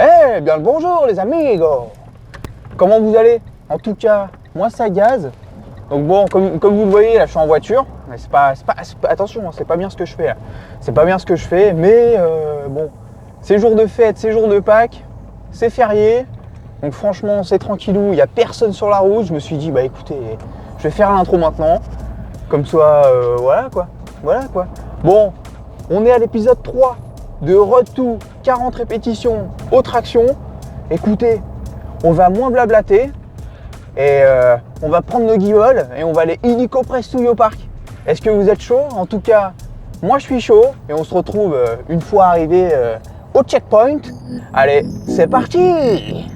Eh bien le bonjour les amigos. Comment vous allez? En tout cas, moi ça gaz. Donc bon, comme vous le voyez, là je suis en voiture. Mais attention, c'est pas bien ce que je fais là. C'est pas bien ce que je fais, mais bon, c'est jour de fête, c'est jour de Pâques, c'est férié. Donc franchement, c'est tranquillou, il n'y a personne sur la route. Je me suis dit, bah écoutez, je vais faire l'intro maintenant. Comme ça, voilà quoi. Bon, on est à l'épisode 3 de Road to 40 répétitions aux tractions. Écoutez, on va moins blablater et on va prendre nos guibolles et on va aller illico presto au parc. Est-ce que vous êtes chaud? En tout cas, moi je suis chaud et on se retrouve une fois arrivé au checkpoint. Allez, c'est parti!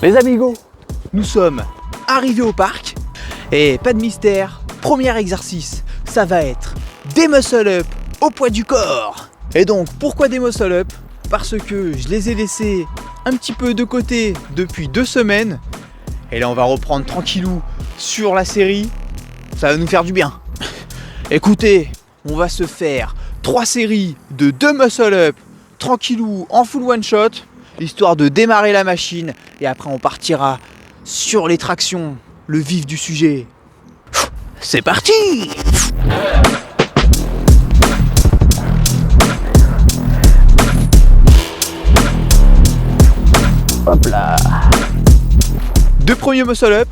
Les amigos, nous sommes arrivés au parc et pas de mystère, premier exercice, ça va être des muscle-up au poids du corps. Et donc pourquoi des muscle-up? Parce que je les ai laissés un petit peu de côté depuis 2 semaines et là on va reprendre tranquillou sur la série, ça va nous faire du bien. Écoutez, on va se faire 3 séries de 2 muscle-up tranquillou en full one shot, histoire de démarrer la machine et après on partira sur les tractions, le vif du sujet. C'est parti! Hop là! 2 premiers muscle-up,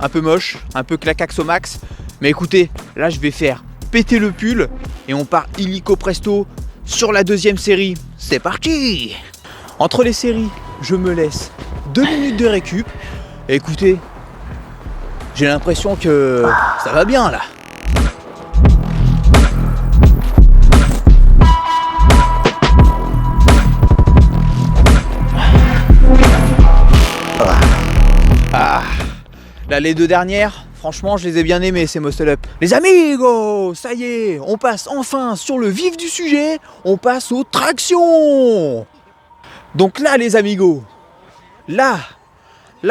un peu moche, un peu claquax au max, mais écoutez, là je vais faire péter le pull et on part illico presto sur la 2e série. C'est parti! Entre les séries, je me laisse 2 minutes de récup. Et écoutez, j'ai l'impression que ça va bien là. Là, les 2 dernières, franchement, je les ai bien aimées ces muscle-up. Les amigos, ça y est, on passe enfin sur le vif du sujet. On passe aux tractions. Donc là les amigos, là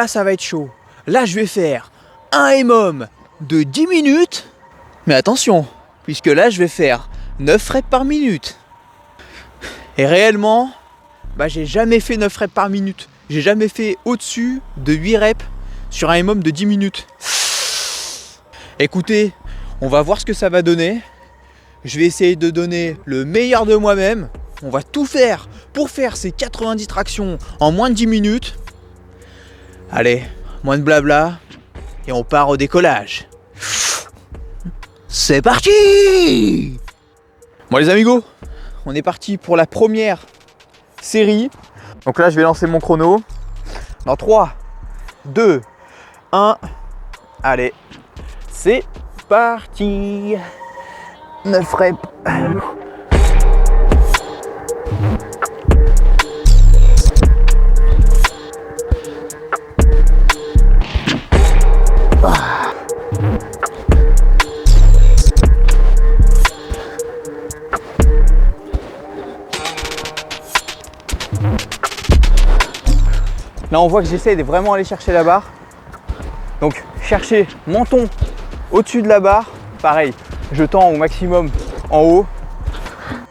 ça va être chaud. Là je vais faire un EMOM de 10 minutes. Mais attention, puisque là je vais faire 9 reps par minute. Et réellement, j'ai jamais fait 9 reps par minute. J'ai jamais fait au-dessus de 8 reps sur un EMOM de 10 minutes. Écoutez, on va voir ce que ça va donner. Je vais essayer de donner le meilleur de moi-même. On va tout faire pour faire ces 90 tractions en moins de 10 minutes. Allez, moins de blabla et on part au décollage. C'est parti! Bon les amigos, on est parti pour la première série. Donc là je vais lancer mon chrono. Dans 3, 2, 1. Allez, c'est parti! 9 reps. Là on voit que j'essaie de vraiment aller chercher la barre. Donc chercher menton au-dessus de la barre. Pareil, je tends au maximum en haut.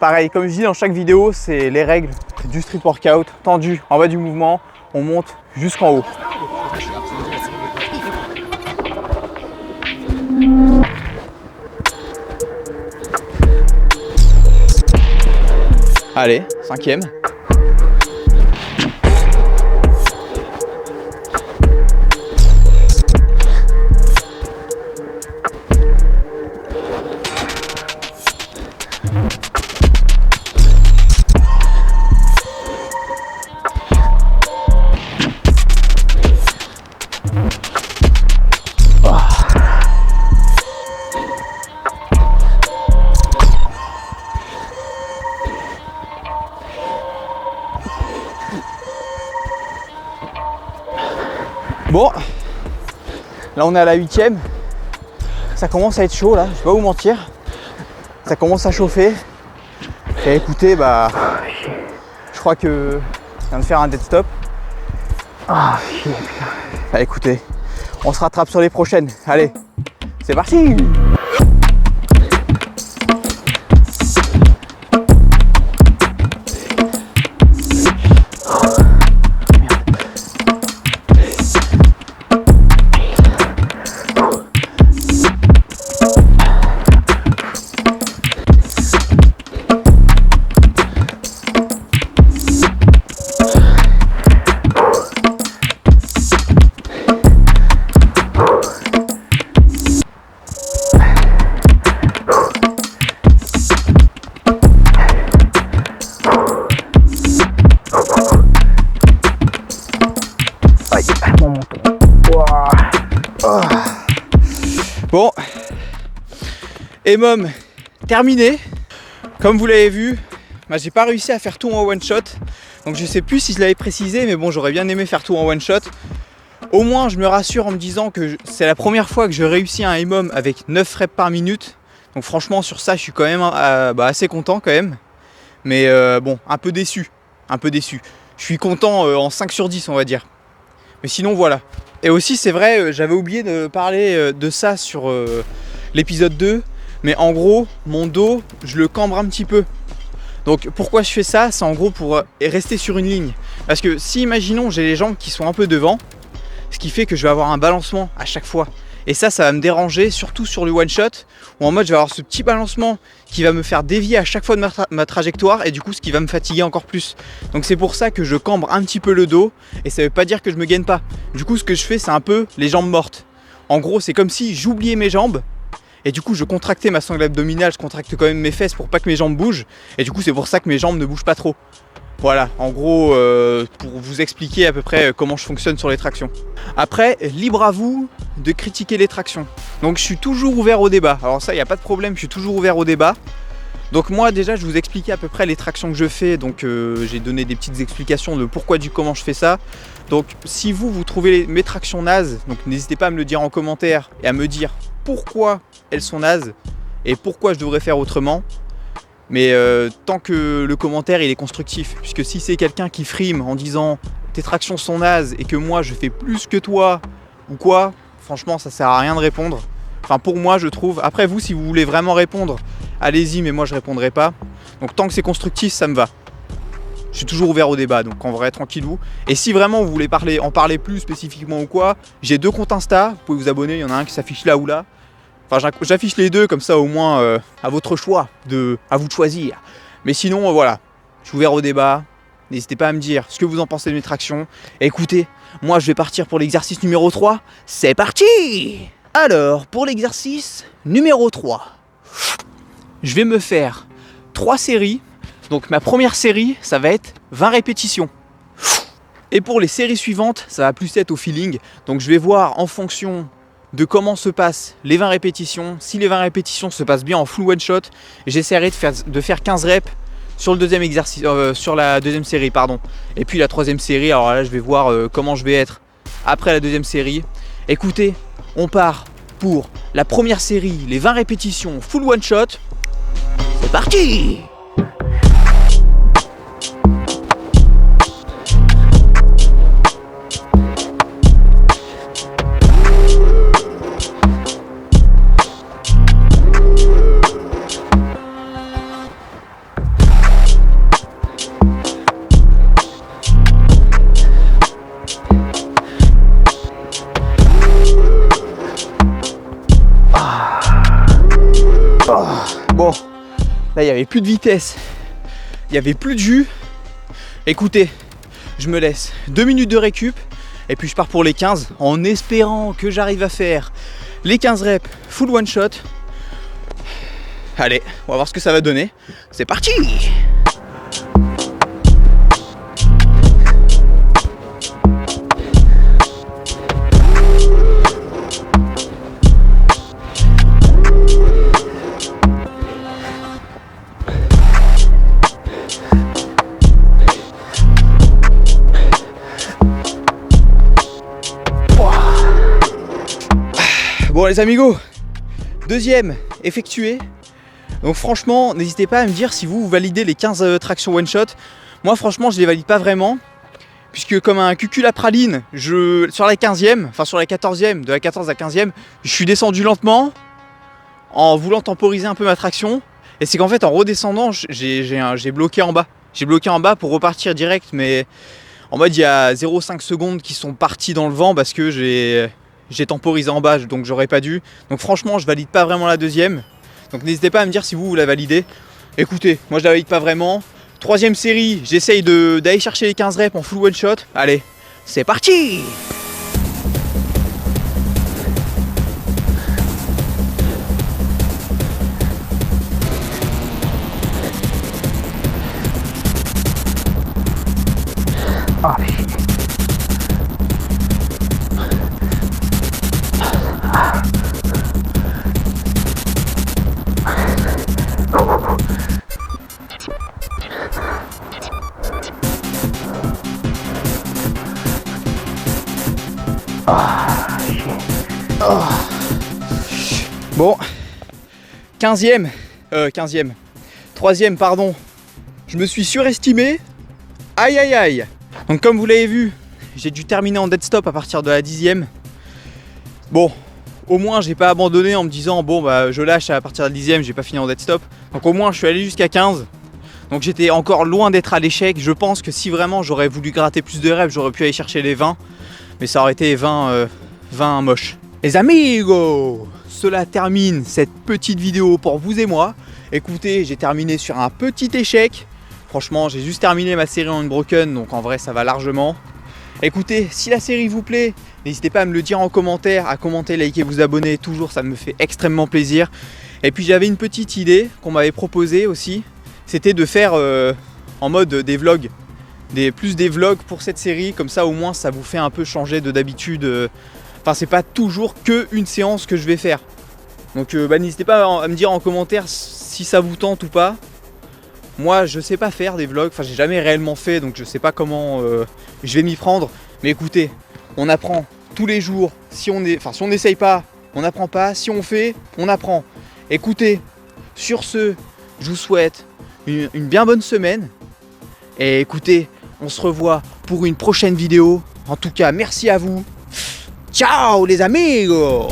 Pareil, comme je dis dans chaque vidéo, c'est les règles du street workout. Tendu en bas du mouvement, on monte jusqu'en haut. Allez, 5e. Bon, là on est à la 8e. Ça commence à être chaud là, je vais pas vous mentir. Ça commence à chauffer. Et écoutez, bah, je crois que je viens de faire un dead stop. Bah écoutez, on se rattrape sur les prochaines. Allez, c'est parti! Bon, EMOM terminé. Comme vous l'avez vu, bah, j'ai pas réussi à faire tout en one shot. Donc je sais plus si je l'avais précisé, mais bon, j'aurais bien aimé faire tout en one shot. Au moins, je me rassure en me disant que c'est la première fois que je réussis un EMOM avec 9 reps par minute. Donc franchement, sur ça, je suis quand même assez content quand même. Mais bon, un peu déçu. Je suis content en 5 sur 10, on va dire. Mais sinon, voilà. Et aussi, c'est vrai, j'avais oublié de parler de ça sur l'épisode 2. Mais en gros, mon dos, je le cambre un petit peu. Donc pourquoi je fais ça? C'est en gros pour rester sur une ligne. Parce que si, imaginons, j'ai les jambes qui sont un peu devant, ce qui fait que je vais avoir un balancement à chaque fois. Et ça va me déranger, surtout sur le one shot, où en mode je vais avoir ce petit balancement qui va me faire dévier à chaque fois de ma trajectoire, et du coup ce qui va me fatiguer encore plus. Donc c'est pour ça que je cambre un petit peu le dos, et ça veut pas dire que je me gaine pas. Du coup ce que je fais, c'est un peu les jambes mortes. En gros, c'est comme si j'oubliais mes jambes, et du coup je contractais ma sangle abdominale, je contracte quand même mes fesses pour pas que mes jambes bougent, et du coup c'est pour ça que mes jambes ne bougent pas trop. Voilà, en gros, pour vous expliquer à peu près comment je fonctionne sur les tractions. Après, libre à vous de critiquer les tractions. Donc je suis toujours ouvert au débat. Alors ça, il n'y a pas de problème, je suis toujours ouvert au débat. Donc moi déjà, je vous expliquais à peu près les tractions que je fais. Donc j'ai donné des petites explications de pourquoi, du comment je fais ça. Donc si vous trouvez mes tractions nazes, donc n'hésitez pas à me le dire en commentaire et à me dire pourquoi elles sont nazes et pourquoi je devrais faire autrement. Mais tant que le commentaire il est constructif, puisque si c'est quelqu'un qui frime en disant tes tractions sont nazes et que moi je fais plus que toi ou quoi, franchement ça sert à rien de répondre. Enfin pour moi je trouve, après vous si vous voulez vraiment répondre, allez-y, mais moi je répondrai pas. Donc tant que c'est constructif, ça me va. Je suis toujours ouvert au débat, donc en vrai tranquillou. Et si vraiment vous voulez en parler plus spécifiquement ou quoi, j'ai 2 comptes Insta, vous pouvez vous abonner, il y en a un qui s'affiche là ou là. Enfin, j'affiche les 2, comme ça au moins à votre choix, à vous de choisir. Mais sinon, voilà, je suis ouvert au débat. N'hésitez pas à me dire ce que vous en pensez de mes tractions. Et écoutez, moi je vais partir pour l'exercice numéro 3. C'est parti! Alors, pour l'exercice numéro 3, je vais me faire 3 séries. Donc ma première série, ça va être 20 répétitions. Et pour les séries suivantes, ça va plus être au feeling. Donc je vais voir en fonction de comment se passent les 20 répétitions. Si les 20 répétitions se passent bien en full one shot, j'essaierai de faire 15 reps sur le deuxième exercice, sur la deuxième série, pardon. Et puis la troisième série, alors là je vais voir comment je vais être après la deuxième série. Écoutez, on part pour la première série, les 20 répétitions full one shot. C'est parti! Bon, là il n'y avait plus de vitesse, il n'y avait plus de jus. Écoutez, je me laisse 2 minutes de récup et puis je pars pour les 15 en espérant que j'arrive à faire les 15 reps full one shot. Allez, on va voir ce que ça va donner. C'est parti! Bon les amigos, Deuxième effectué. Donc franchement, n'hésitez pas à me dire si vous validez les 15 tractions one shot. Moi franchement, je les valide pas vraiment. Puisque comme un cucul à praline, sur la 15e, enfin sur la 14e, de la 14 à 15e, je suis descendu lentement en voulant temporiser un peu ma traction. Et c'est qu'en fait en redescendant, j'ai bloqué en bas. J'ai bloqué en bas pour repartir direct, mais en mode il y a 0,5 secondes qui sont partis dans le vent parce que j'ai temporisé en bas, donc j'aurais pas dû. Donc franchement, je valide pas vraiment la deuxième. Donc n'hésitez pas à me dire si vous la validez. Écoutez, moi je la valide pas vraiment. Troisième série, j'essaye d'aller chercher les 15 reps en full one shot. Allez, c'est parti! Ah, Bon, 15e, 3e pardon, je me suis surestimé, aïe aïe aïe. Donc comme vous l'avez vu, j'ai dû terminer en dead stop à partir de la 10e. Bon, au moins j'ai pas abandonné en me disant bon bah je lâche à partir de la 10e, j'ai pas fini en dead stop. Donc au moins je suis allé jusqu'à 15. Donc j'étais encore loin d'être à l'échec. Je pense que si vraiment j'aurais voulu gratter plus de reps, j'aurais pu aller chercher les 20. Mais ça aurait été 20 moches. Les amigos, cela termine cette petite vidéo pour vous et moi. Écoutez, j'ai terminé sur un petit échec. Franchement, j'ai juste terminé ma série en unbroken, donc en vrai ça va largement. Écoutez, si la série vous plaît, n'hésitez pas à me le dire en commentaire, à commenter, liker, vous abonner, toujours ça me fait extrêmement plaisir. Et puis j'avais une petite idée qu'on m'avait proposée aussi, c'était de faire en mode des vlogs. Plus des vlogs pour cette série, comme ça au moins ça vous fait un peu changer de d'habitude. Enfin c'est pas toujours qu'une séance que je vais faire. Donc n'hésitez pas à me dire en commentaire si ça vous tente ou pas. Moi je sais pas faire des vlogs, enfin j'ai jamais réellement fait, donc je sais pas comment je vais m'y prendre. Mais écoutez, on apprend tous les jours. Si on n'essaye pas, on n'apprend pas. Si on fait, on apprend. Écoutez, sur ce, je vous souhaite une bien bonne semaine. Et écoutez, on se revoit pour une prochaine vidéo. En tout cas, merci à vous. Ciao les amigos!